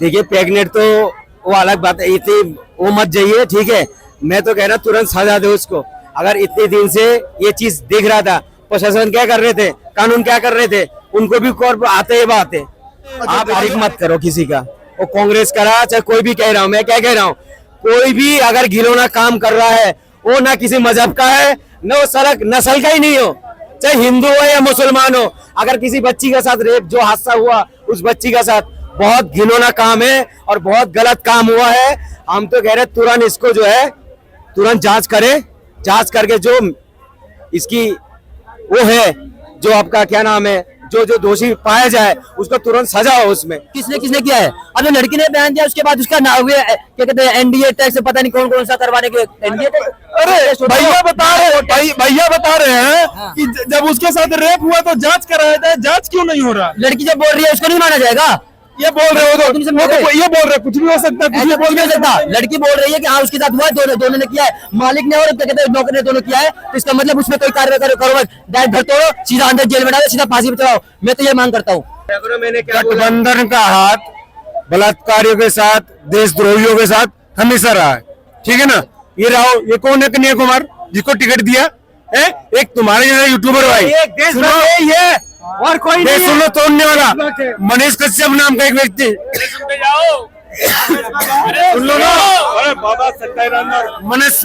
देखिए प्रेग्नेंट तो वो अलग बात है, इतनी वो मत जाइए, ठीक है। मैं तो कह रहा तुरंत सजा दो उसको। अगर इतने दिन से ये चीज दिख रहा था, प्रशासन क्या कर रहे थे, कानून क्या कर रहे थे, उनको भी कोर्ट आते ही बात है। आप तारीफ मत करो किसी का, वो कांग्रेस करा चाहे कोई भी, कह रहा हूँ मैं, क्या कह रहा हूँ, कोई भी अगर घिनौना काम कर रहा है वो ना किसी मजहब का है, न वो सड़क नस्ल का ही नहीं हो, चाहे हिंदू हो या मुसलमान हो। अगर किसी बच्ची के साथ रेप जो हादसा हुआ उस बच्ची के साथ, बहुत घिनौना काम है और बहुत गलत काम हुआ है। हम तो कह रहे तुरंत इसको जो है तुरंत जांच करे, जांच करके जो इसकी वो है, जो आपका क्या नाम है, जो जो दोषी पाया जाए उसको तुरंत सजा हो उसमें। किसने किसने किया है? अब जो लड़की ने बयान दिया उसके बाद उसका नाम हुए क्या कहते हैं एनडीए टैक्स, पता नहीं कौन कौन सा करवाने के एनडीए टैक्स। अरे भैया बता रहे हैं हाँ। कि जब उसके साथ रेप हुआ तो जांच कराया जाए, जांच क्यों नहीं हो रहा? लड़की जब बोल रही है उसको नहीं माना जाएगा? ये बोल रहे हो तो ये बोल रहे, कुछ भी हो सकता है, कुछ भी ऐसा बोल नहीं हो सकता। लड़की बोल रही है कि हाँ उसके साथ हुआ, दोनों ने किया है, मालिक ने और क्या कहते हैं नौकर ने दोनों किया है, तो इसका मतलब उसमें कोई कार्य करो, डायरेक्ट घर तोड़ो, सीधा अंदर जेल में डालो, सीधा फांसी पे चढ़ाओ। मैं तो ये मांग करता हूँ। मैंने क्या गठबंधन का हाथ बलात्कारियों के साथ, देशद्रोहियों के साथ हमेशा रहा है, ठीक है ना। ये रहो, ये कौन है कन्हैया कुमार जिसको टिकट दिया है? एक तुम्हारे जैसा यूट्यूबर भाई, ये और कोई नहीं है। सुनो तोड़ने वाला मनीष कश्यप नाम का एक व्यक्ति, सुन लो ना,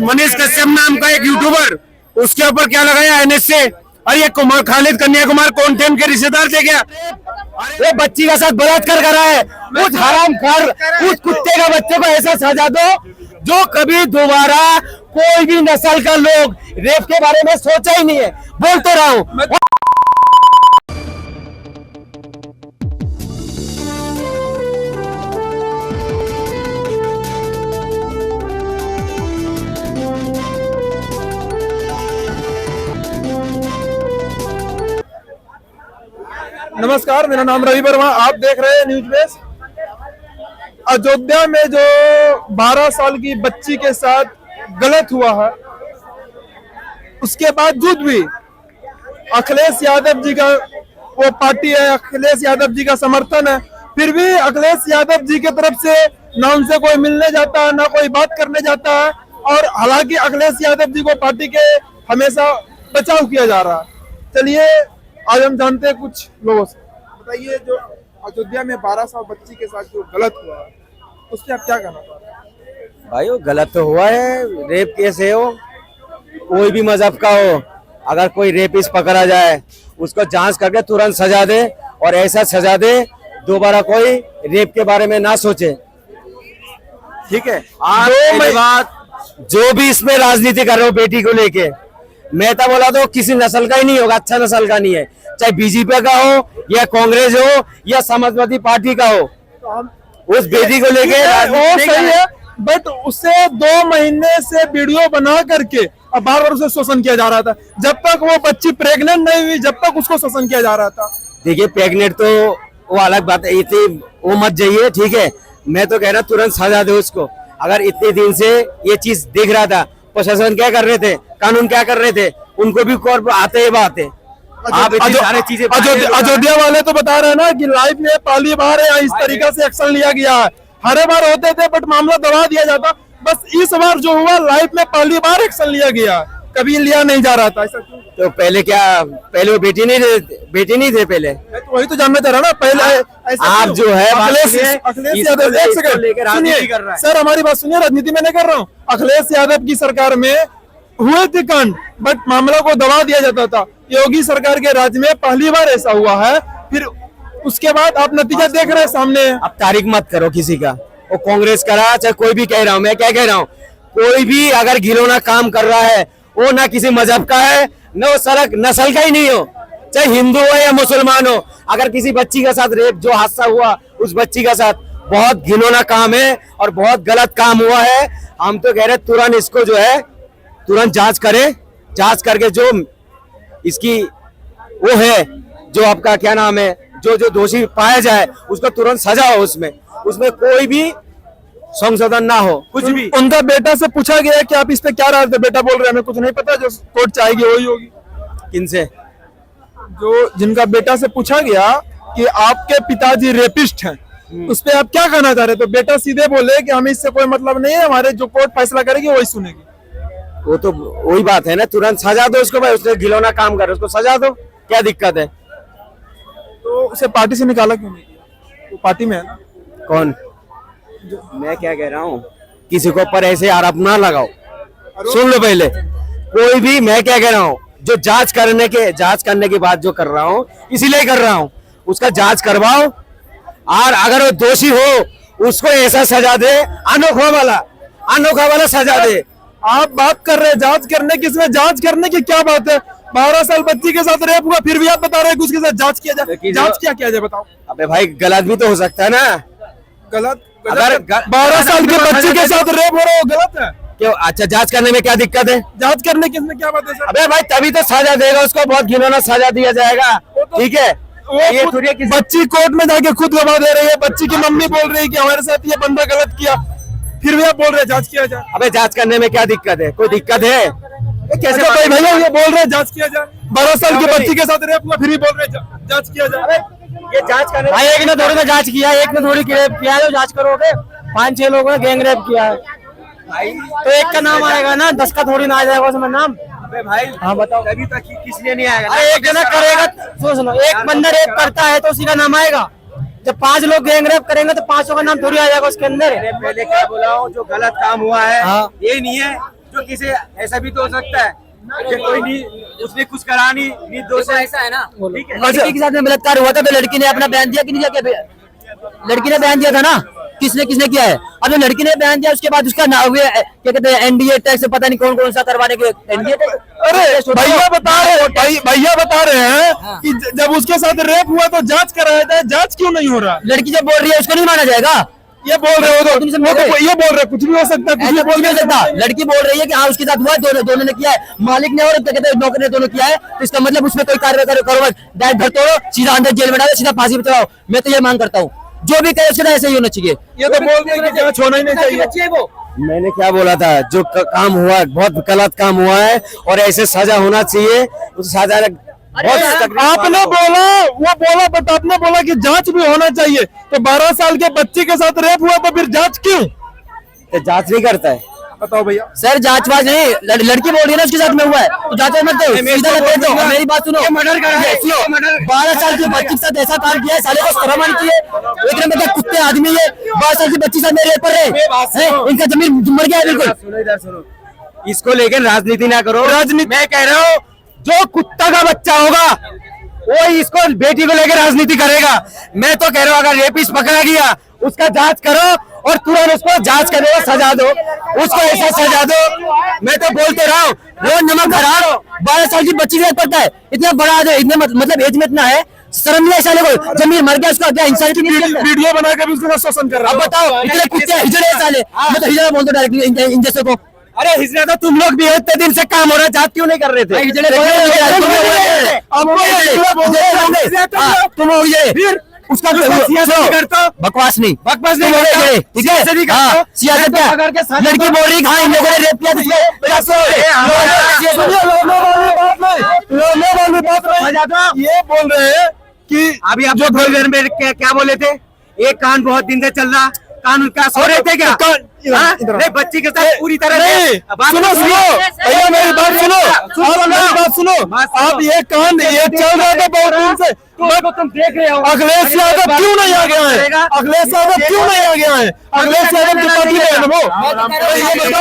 मनीष कश्यप नाम का एक यूट्यूबर, उसके ऊपर क्या लगाया एनएसए। अरे ये कुमार खालिद कन्हैया कुमार कौन थे, उनके रिश्तेदार थे क्या? वो बच्ची का साथ बलात्कार करा है, उस हराम खार, उस कुत्ते का बच्चे को ऐसा सजा दो जो कभी दोबारा कोई भी नस्ल का लोग रेप के बारे में सोचा ही नहीं है। बोलते रहा हूँ। नमस्कार, मेरा नाम रवि वर्मा, आप देख रहे हैं न्यूज बेस। अयोध्या में जो 12 साल की बच्ची के साथ गलत हुआ है, उसके बावजूद भी अखिलेश यादव जी का वो पार्टी है, अखिलेश यादव जी का समर्थन है, फिर भी अखिलेश यादव जी की तरफ से ना उनसे कोई मिलने जाता है, ना कोई बात करने जाता है। और हालांकि अखिलेश यादव जी को पार्टी के हमेशा बचाव किया जा रहा है। चलिए आज हम जानते हैं कुछ लोगों से। बताइए, जो अयोध्या में 12 साल बच्ची के साथ जो गलत हुआ है उससे आप क्या कहना चाहते हैं? भाई वो गलत तो हुआ है, रेप केस है, वो कोई भी मजहब का हो, अगर कोई रेपिस्ट पकड़ा जाए उसको जांच करके तुरंत सजा दे, और ऐसा सजा दे दोबारा कोई रेप के बारे में ना सोचे, ठीक है। आज मेरी बात, जो भी इसमें राजनीति कर रहे हो बेटी को लेके, मैं तो बोला तो किसी नस्ल का ही नहीं होगा, अच्छा नस्ल का नहीं है, चाहे बीजेपी का हो या कांग्रेस हो या समाजवादी पार्टी का हो, उस बेटी को लेके सही है। बट उससे 2 महीने से वीडियो बना करके अब बार-बार उसे शोषण किया जा रहा था। जब तक वो बच्ची प्रेग्नेंट नहीं हुई, जब तक उसको शोषण किया जा रहा था। देखिए प्रेग्नेंट तो वो अलग बात है, इतनी वो मत जाइए, ठीक है। मैं तो कह रहा तुरंत सजा दो उसको। अगर इतने दिन से ये चीज दिख रहा था, प्रशासन क्या कर रहे थे, कानून क्या कर रहे थे, उनको भी कोर्ट आते ही बात है। आप इतनी सारी चीजें अयोध्या वाले तो बता रहे हैं ना कि लाइफ में पहली बार है इस तरीके से एक्शन लिया गया है। हर बार होते थे बट मामला दबा दिया जाता, बस इस बार जो हुआ लाइफ में पहली बार एक्शन लिया गया, कभी लिया नहीं जा रहा था। ऐसा क्यों? तो पहले क्या, पहले वो बेटी नहीं थे पहले? मैं तो वही तो जानना चाह रहा ना। पहले आप जो है अखिलेश यादव, एक सेकंड सुनिए सर, हमारी बात सुनिए, राजनीति में नहीं कर रहा हूँ। अखिलेश यादव की सरकार में हुए थे कांड, बट मामला को दबा दिया जाता था। योगी सरकार के राज्य में पहली बार ऐसा हुआ है, फिर उसके बाद आप नतीजा देख रहे हैं सामने। अब तारीफ मत करो किसी का, वो कांग्रेस करा चाहे कोई भी, कह रहा हूँ मैं, क्या कह रहा हूँ, कोई भी अगर घिनौना काम कर रहा है वो ना किसी मजहब का है, न वो सड़क नस्ल का ही नहीं हो, चाहे हिंदू हो या मुसलमान हो। अगर किसी बच्ची के साथ रेप जो हादसा हुआ उस बच्ची के साथ, बहुत घिनौना काम है और बहुत गलत काम हुआ है। हम तो कह रहे तुरंत इसको जो है तुरंत जांच करे, जांच करके जो इसकी वो है, जो आपका क्या नाम है, जो जो दोषी पाया जाए उसको तुरंत सजा हो, उसमें कोई भी संशोधन ना हो, कुछ भी। उनका बेटा से पूछा गया कि आप इस पे क्या राय थे? बेटा बोल रहे हैं हमें कुछ नहीं पता, जो कोर्ट चाहेगी वही होगी। किनसे? जो जिनका बेटा से पूछा गया कि आपके पिताजी रेपिस्ट हैं, उस पे आप क्या कहना चाह रहे? तो बेटा सीधे बोले कि हमें इससे कोई मतलब नहीं है, हमारे जो कोर्ट फैसला करेगी वही सुनेगी। वो तो वही बात है ना, तुरंत सजा दो उसको भाई, उसने घिनौना काम कर उसको सजा दो, क्या दिक्कत है? तो उसे पार्टी से निकाला क्यों नहीं? वो पार्टी में है ना। कौन? मैं क्या कह रहा हूँ, किसी को ऊपर ऐसे आरोप ना लगाओ, सुन लो पहले। कोई भी, मैं क्या कह रहा हूँ, जो जांच करने के बाद जो कर रहा हूँ, इसीलिए कर रहा हूँ, उसका जांच करवाओ, और अगर वो दोषी हो उसको ऐसा सजा दे, अनोखा वाला सजा दे। आप बात कर रहे हैं जांच करने की, इसमें जांच करने की क्या बात है? 12 साल बच्ची के साथ रेप हुआ, फिर भी आप बता रहे हैं कि उसके साथ जांच किया जाए। जांच क्या किया जाए बताओ? अबे भाई गलत भी तो हो सकता है ना। गलत? अगर 12 साल के बच्ची के साथ रेप हो रहा हो गलत है क्यों? अच्छा, जांच करने में क्या दिक्कत है? जांच करने की इसमें क्या बात है सर? अबे भाई तभी तो सजा देगा उसको, बहुत घिनौना सजा दिया जाएगा, ठीक है? ये वो थोड़ी है किसी- बच्ची कोर्ट में जाके खुद गवाह दे रही है, बच्ची की मम्मी बोल रही है कि हमारे साथ ये बंदा गलत किया, फिर भी आप बोल रहे हैं जांच किया जाए। अबे जांच करने में क्या दिक्कत है? कोई दिक्कत है? ये कैसे अच्छा, भाई भैया ये बोल रहे हैं जांच किया जाए, 12 साल की बच्ची के साथ रेप हुआ, फिर भी बोल रहे हैं जांच किया जाए। ये जांच करने भाई एक ने थोड़ी ना जांच किया, एक ने थोड़ी रेप किया है, तो जांच करोगे? 5-6 लोगों ने गैंग रेप किया है, तो एक का नाम आएगा ना, 10 का थोड़ी ना आ जाएगा उसमें नाम। अबे भाई हाँ बताओ। अभी तक किसलिए नहीं आएगा? अरे एक जना करेगा, सुनो, एक बंदा रेप करता है तो उसी का नाम आएगा। जब 5 लोग गैंग रेप करेंगे तो 500 का नाम थोड़ी आ जाएगा उसके अंदर। मैंने पहले क्या बोला हूँ, जो गलत काम हुआ है हाँ। ये नहीं है, जो किसी ऐसा भी तो हो सकता है कि कोई नहीं, उसने कुछ करा नहीं, निर्दोष है, ऐसा है ना, ठीक है? लड़की के साथ में बलात्कार हुआ था तो लड़की ने अपना बयान दिया कि नहीं दिया? लड़की ने बयान दिया था ना, किसने किया है? अब जो लड़की ने बयान दिया उसके बाद उसका ना हुए क्या कहते हैं, एनडीए टैक्स पता नहीं कौन सा करवाने के एनडीए टैक्स। अरे भैया बता रहे हैं कि जब उसके साथ रेप हुआ तो जांच कराया जाए, जांच क्यों नहीं हो रहा? लड़की जब बोल रही है उसको नहीं माना जाएगा? ये बोल रहे हो तो ये बोल रहे कुछ भी हो सकता है, कुछ भी ऐसा बोल बोल नहीं सकता। लड़की बोल रही है कि हाँ उसके साथ हुआ, दोनों ने किया है, मालिक ने और क्या कहते हैं नौकर ने दोनों किया है, तो इसका मतलब उसमें कोई कार्रवाई करो, डायरेक्ट घर तोड़ो, सीधा अंदर जेल में डालो, सीधा फांसी पे चढ़ाओ। मैं तो ये मांग करता हूँ, जो भी करे उसके साथ ऐसे ही होना चाहिए। ये तो बोल रहे हैं कि जांच होना ही नहीं चाहिए। मैंने क्या बोला था, जो काम हुआ बहुत गलत काम हुआ है और ऐसे सजा होना चाहिए, उस सजा आपने बोला, वो बोला, बट आपने बोला कि जांच भी होना चाहिए, तो 12 साल के बच्ची के साथ रेप हुआ तो फिर जांच क्यों? जांच नहीं करता है। बताओ भैया। सर जांचवाज नहीं, लड़की बोल रही है ना उसके साथ में हुआ है, तो जांच मत दो, सीधा लपेट दो। मेरी बात सुनो, मर्डर करा है, सुनो, 12 साल की बच्ची के साथ ऐसा काम किया है, साले को शर्म आनी चाहिए। एक नंबर का कुत्ते आदमी है, 12 साल की बच्ची साथ मेरे पर है, इनका जमीन मर गया है बिल्कुल। सुनो इधर सुनो, इसको लेकर राजनीति ना करो। राजनीति मैं कह रहा हूँ, जो कुत्ता का बच्चा होगा वो इसको बेटी को लेकर राजनीति करेगा। मैं तो कह रहा हूँ, अगर रेपिस्ट पकड़ा गया उसका जांच करो और तुरंत उसको जांच करने का सजा दो, उसको ऐसा सजा दो। मैं तो बोलते रहा हूँ, रोज नमक भरा 12 साल की बच्ची का पड़ता है, इतना बड़ा इतना मतलब एज में इतना है, शर्म नहीं है साले को, जमीन मर गया उसका क्या इंसान की वीडियो बनाकर भी उसका शोषण कर रहा अब है। बताओ, इतने कुत्ते हिजड़े हैं साले, मैं तो हिजड़ा बोल दो डायरेक्टली इन जैसे को। अरे हिजड़ा तो तुम लोग भी हो, इतने दिन से काम हो रहा है, जांच क्यों नहीं कर रहे थे? तुम हो गए उसका बकवास नहीं, बकवास नहीं ठीक है? सियासत क्या? लड़की बोल रही हाँ इन लोगों ने रेप किया, ये बोल रहे हैं कि अभी आप जो थोड़ी देर में क्या बोले थे, एक कान बहुत दिन से चल रहा, कानून क्या सो रहे थे क्या? नहीं, बच्ची के साथ पूरी तरह नहीं, सुनो भैया मेरी बात सुनो, आप मेरी बात सुनो, आप ये कान ये चल रहा था बहुत दिन से, तो तुम देख रहे हो। अखिलेश यादव क्यों नहीं आ गया है? अखिलेश यादव क्यों नहीं आ गया है? अखिलेश यादव की पार्टी में है वो।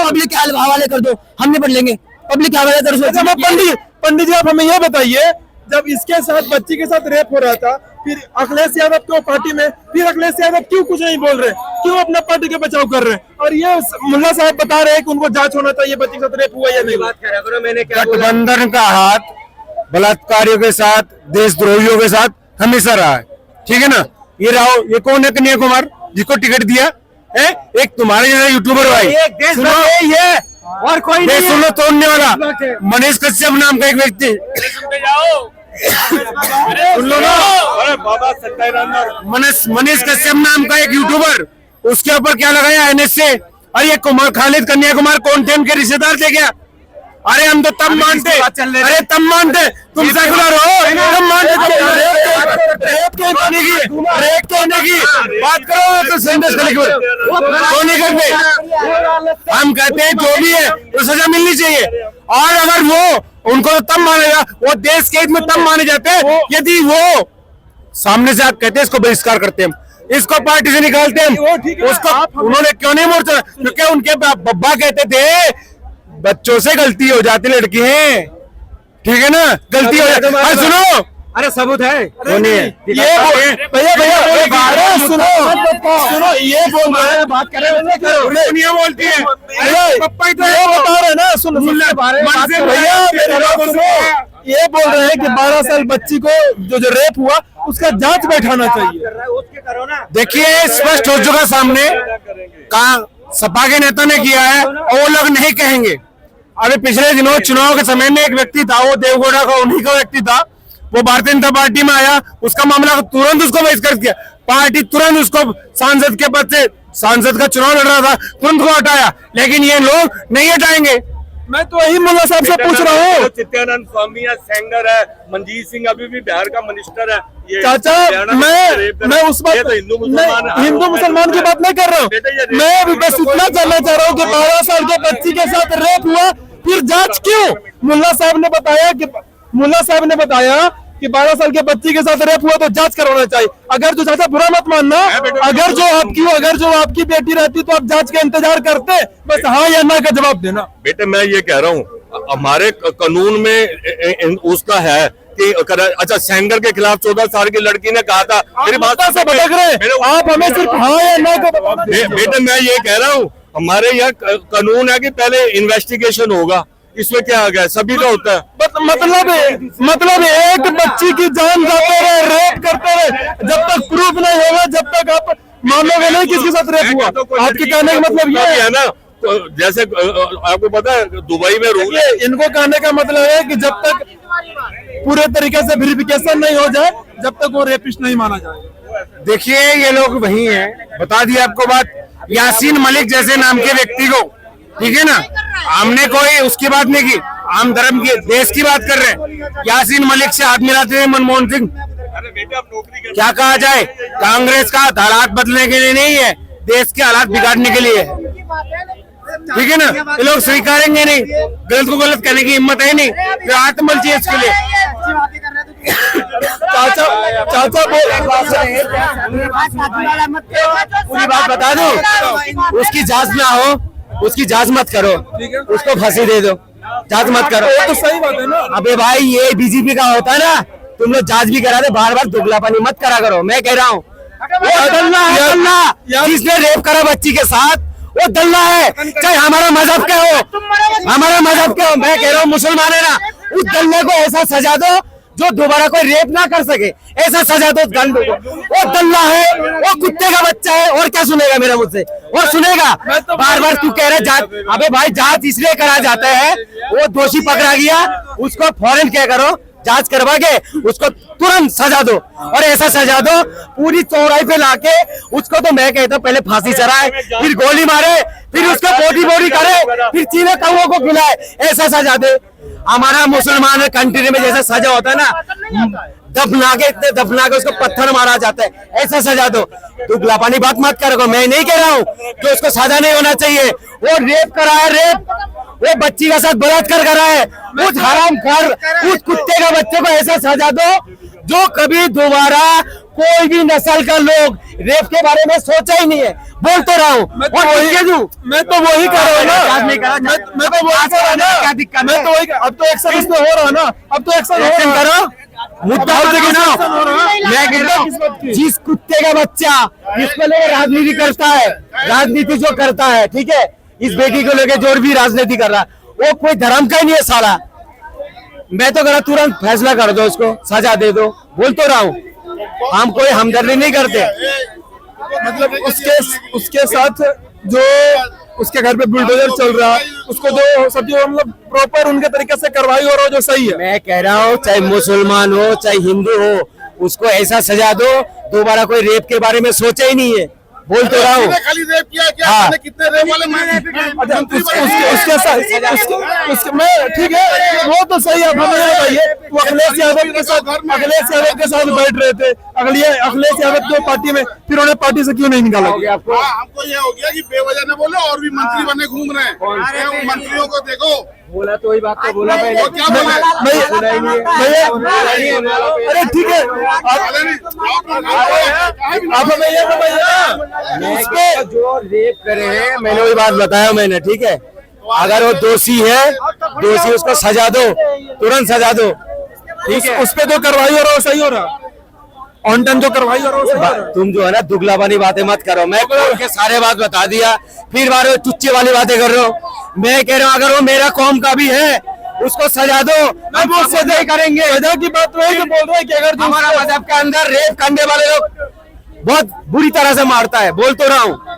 पब्लिक के हवाले कर दो, हम नहीं पढ़ लेंगे, पब्लिक के हवाले कर दो। पंडित जी आप हमें ये बताइए, जब इसके साथ बच्ची के साथ रेप हो रहा था, फिर अखिलेश यादव क्यों पार्टी में, फिर अखिलेश यादव क्यों कुछ नहीं बोल रहे, क्यों अपना पार्टी के बचाव कर रहे हैं? और ये मुल्ला साहब बता रहे हैं कि उनको जांच होना चाहिए, बच्ची के साथ रेप हुआ या नहीं। बात कर रहा मैंने क्या बोला? गठबंधन का हाथ बलात्कारियों के साथ, देशद्रोहियों के साथ हमेशा रहा है, ठीक है ना? ये रहो, ये कौन है कन्या कुमार जिसको टिकट दिया है? एक तुम्हारे जैसा यूट्यूबर भाई, एक देश यही है और कोई नहीं है। सुनो तोड़ने वाला मनीष कश्यप नाम का एक व्यक्ति, सुन लो ना, मनीष कश्यप नाम का एक यूट्यूबर, उसके ऊपर क्या लगाया NS से? अरे ये कुमार खालिद कन्या कुमार कौन थे, उनके रिश्तेदार थे क्या? अरे हम तो तब मानते, अरे तब मानते तुम सेकुलर हो, तब मानते रेप कहने की बात करो तो संदेश तो नहीं करते। हम कहते हैं जो भी है तो सजा मिलनी चाहिए, और अगर वो उनको तब मानेगा, वो देश के हित में तब माने जाते हैं यदि वो सामने से आप कहते हैं इसको बहिष्कार करते हैं, इसको पार्टी से निकालते हैं, उसको उन्होंने क्यों नहीं मोर्चा, क्योंकि उनके बब्बा कहते थे बच्चों से गलती हो जाती लड़की है, ठीक है ना, गलती हो जाती। अरे सुनो, अरे सबूत है, ये भैया सुनो ये बोल रहे हैं, बात कर रहे हैं, दुनिया बोलती है पप्पा ही तो ये बता रहे हैं ना, सुनो भैया ये बोल रहे हैं कि 12 साल बच्ची को जो रेप हुआ उसका जांच बैठाना चाहिए। देखिए स्पष्ट हो चुका सामने, कहा सपा के नेता ने किया है और वो लोग नहीं कहेंगे। अभी पिछले दिनों चुनाव के समय में एक व्यक्ति था, वो देवगौड़ा का उन्हीं का व्यक्ति था, वो भारतीय जनता पार्टी में आया, उसका मामला तुरंत उसको बहिष्कार किया, पार्टी तुरंत उसको सांसद के पद से, सांसद का चुनाव लड़ रहा था, तुरंत को हटाया, लेकिन ये लोग नहीं हटाएंगे। मैं तो वही मुल्ला साहब से पूछ रहा हूँ, चित्यानंद स्वामी है, सेंगर है, मनजीत सिंह अभी भी बिहार का मिनिस्टर है, ये चाचा मैं उस बात हिंदू मुसलमान की बात नहीं कर रहा हूँ, मैं बस इतना जानना चाह रहा हूँ कि 12 साल के बच्ची के साथ रेप हुआ, फिर जांच क्यों? मुल्ला साहब ने बताया कि 12 साल के बच्ची के साथ रेप हुआ तो जांच करवाना चाहिए। अगर जो चाचा बुरा मत मानना, अगर जो आपकी बेटी रहती तो आप जांच का इंतजार करते, बस हाँ या ना का जवाब देना। बेटे मैं ये कह रहा हूँ, हमारे कानून में उसका है कि अच्छा सेंगर के खिलाफ 14 साल की लड़की ने कहा था, मेरी बात से भटक रहे आप, हमें सिर्फ हाँ या ना का बताना। बेटे मैं ये कह रहा हूँ, हमारे यहाँ कानून है कि पहले इन्वेस्टिगेशन होगा, इसमें क्या आ गया, सभी का होता है। मतलब एक बच्ची की जान जाते रहे, रेप करते रहे, जब तक प्रूफ नहीं होगा, जब तक आप मानोगे नहीं किसके साथ रेप हुआ। आपके कहने का मतलब ये है ना, तो जैसे आपको पता है दुबई में रूल, इनको कहने का मतलब है कि जब तक पूरे तरीके से वेरिफिकेशन नहीं हो जाए, जब तक वो रेपिस्ट नहीं माना जाए। देखिए ये लोग वही हैं, बता दिया आपको बात, यासीन मलिक जैसे नाम के व्यक्ति को, ठीक है ना, हमने कोई उसकी बात नहीं की, हम धर्म की देश की बात कर रहे हैं। यासीन मलिक से हाथ मिलाते हैं मनमोहन सिंह, क्या कहा जाए, कांग्रेस का हालात बदलने के लिए नहीं है, देश के हालात बिगाड़ने के लिए, ठीक है ना, ये लोग स्वीकारेंगे नहीं, गलत को गलत कहने की हिम्मत है नहीं, जो आत्मबल चाहिए इसके लिए। चाचा पूरी बात बता दो, उसकी जांच ना हो, उसकी जांच मत करो, उसको फांसी दे दो, जांच मत करो, तो सही बात है ना। अबे भाई ये बीजेपी का होता है ना, तुम लोग जांच भी करा दे, बार बार दुगलापनी मत करा करो। मैं कह रहा हूँ वो दल्ला है, दल्ला जिसने रेप करा बच्ची के साथ, वो दल्ला है, चाहे हमारा मजहब क्या हो, हमारा मजहब क्या हो। मैं कह रहा हूँ मुसलमान है ना, उस दल्ले को ऐसा सजा दो जो दोबारा कोई रेप ना कर सके, ऐसा सजा दो गंदे को। वो दल्ला है, वो कुत्ते का बच्चा है, और क्या सुनेगा मेरा मुझसे, और सुनेगा बार बार तू कह रहा है जांच। अबे भाई जांच इसलिए करा जाता है, वो दोषी पकड़ा गया, उसको फौरन क्या करो, जांच करवा के उसको तुरंत सजा दो, और ऐसा सजा दो पूरी चौड़ाई पे लाके उसको, तो मैं कहता हूँ पहले फांसी चढ़ाए, फिर गोली मारे, फिर उसको बॉडी करे, फिर चीने कौओं को खिलाए, ऐसा सजा दे। हमारा मुसलमान कंट्री में जैसा सजा होता है ना, दफना के उसको पत्थर मारा जाता है, ऐसा सजा दो। तू गुलापानी बात मत करो, मैं नहीं कह रहा हूँ कि उसको सजा नहीं होना चाहिए, वो रेप करा है, रेप वो बच्ची के साथ बलात्कार करा है, उस हराम कर, उस कुत्ते का बच्चे को ऐसा सजा दो जो कभी दोबारा कोई भी नस्ल का लोग रेप के बारे में सोचा ही नहीं है। बोल तो रहा हूँ, मैं तो वही कर रहा हूँ ना, मैं तो वही कर रहा ना, क्या दिक्कत, मैं तो वही, अब तो एक्शन इसमें हो रहा है ना, अब तो एक्शन करो, मुद्दा मैं कह रहा हूँ, जिस कुत्ते का बच्चा इसको लेकर राजनीति करता है, राजनीति जो करता है, ठीक है, इस बेटी को लेकर जो भी राजनीति कर रहा है, वो कोई धर्म का ही नहीं है साला। मैं तो कह रहा तुरंत फैसला कर दो, उसको सजा दे दो। बोल तो रहा हूँ, हम कोई हमदर्दी नहीं करते। मतलब उसके साथ जो उसके घर पे बुलडोजर चल रहा है, उसको जो सब जो मतलब प्रॉपर उनके तरीके से कार्रवाई हो रहा है जो सही है। मैं कह रहा हूँ चाहे मुसलमान हो चाहे हिंदू हो, उसको ऐसा सजा दो दोबारा कोई रेप के बारे में सोचा ही नहीं है। बोल तो रहा हूँ। खाली रेप किया क्या? हाँ। मैंने कितने रेप वाले उसके साथ मैं ठीक है, वो तो सही है। हमें ये बताइए, वो अखिलेश यादव के साथ बैठ रहे थे, अखिलेश यादव को पार्टी में, फिर उन्हें पार्टी से क्यों नहीं निकाला गया? हाँ, हमको ये हो गया कि बेवजह न बोलो, और भी मंत्री बने घूम रहे हैं। उन मंत्रियों को देखो, बोला तो वही बात तो बोला वो क्या बोले? अरे ठीक है, आप हमें ये बताइए उसके जो रेप करे हैं, मैंने वही बात बताया मैंने, ठीक है। अगर वो दोषी है, दोषी उसको सजा दो, तुरंत सजा दो, ठीक है। उस पे तो कार्रवाई हो रहा है, सही हो रहा है, ऑन टाइम जो कार्रवाई हो रहा है। तुम जो है ना दुगलाबानी बातें मत करो। मैं खोल के सारे बात बता दिया, फिर बार चुच्चे वाली बातें कर रहे हो। मैं कह रहा हूँ अगर वो मेरा कौम का भी है, उसको सजा दो, हम उससे नहीं करेंगे। सजा की बात वही तो बोल रहे हैं कि अगर हमारा मजहब के अंदर रेप करने वाले लोग बहुत बुरी तरह से मारता है, बोल तो रहा हूँ।